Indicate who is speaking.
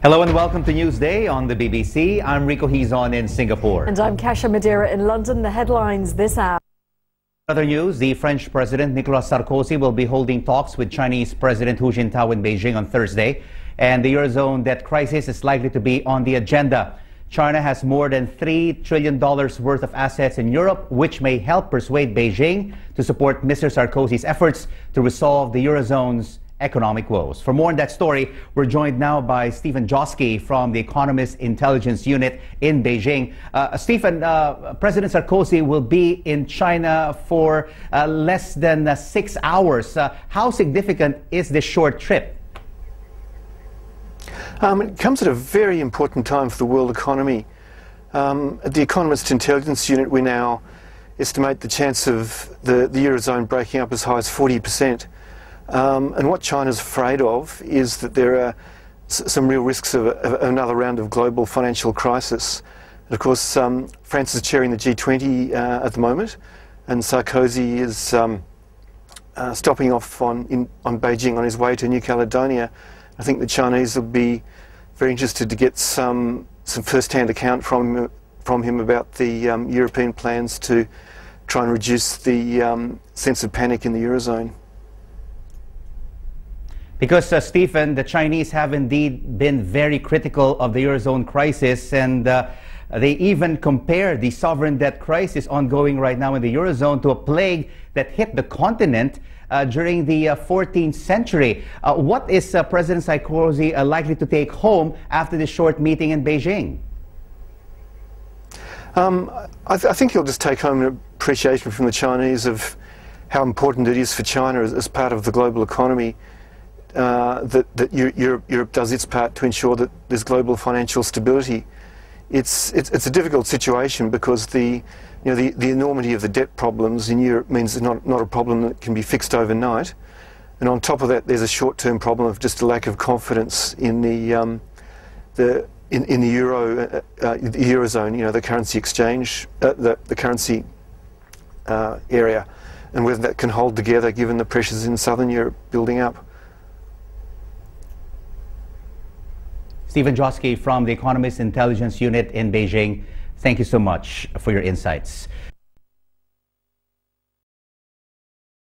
Speaker 1: Hello and welcome to Newsday on the BBC. I'm Rico Hizon in Singapore.
Speaker 2: And I'm Kasia Madeira in London. The headlines this hour.
Speaker 1: Other news, the French President Nicolas Sarkozy will be holding talks with Chinese President Hu Jintao in Beijing on Thursday. And the Eurozone debt crisis is likely to be on the agenda. China has more than $3 trillion worth of assets in Europe, which may help persuade Beijing to support Mr. Sarkozy's efforts to resolve the Eurozone's economic woes. For more on that story, we're joined now by Joske from the Economist Intelligence Unit in Beijing. Stephen, President Sarkozy will be in China for less than 6 hours. How significant is this short trip?
Speaker 3: It comes at a very important time for the world economy. At the Economist Intelligence Unit, we now estimate the chance of the Eurozone breaking up as high as 40%. And what China's afraid of is that there are some real risks of another round of global financial crisis. And of course, France is chairing the G20 at the moment, and Sarkozy is stopping off on Beijing on his way to New Caledonia. I think the Chinese will be very interested to get some first-hand account from him about the European plans to try and reduce the sense of panic in the Eurozone.
Speaker 1: Because, Stephen, the Chinese have indeed been very critical of the Eurozone crisis, and they even compare the sovereign debt crisis ongoing right now in the Eurozone to a plague that hit the continent during the 14th century. What is President Sarkozy likely to take home after this short meeting in Beijing?
Speaker 3: I think he'll just take home an appreciation from the Chinese of how important it is for China as part of the global economy. That Europe does its part to ensure that there's global financial stability. It's a difficult situation because the enormity of the debt problems in Europe means it's not a problem that can be fixed overnight, and on top of that, there's a short-term problem of just a lack of confidence in the eurozone, the currency exchange, the currency area, and whether that can hold together given the pressures in southern Europe building up.
Speaker 1: Joske from the Economist Intelligence Unit in Beijing, thank you so much for your insights.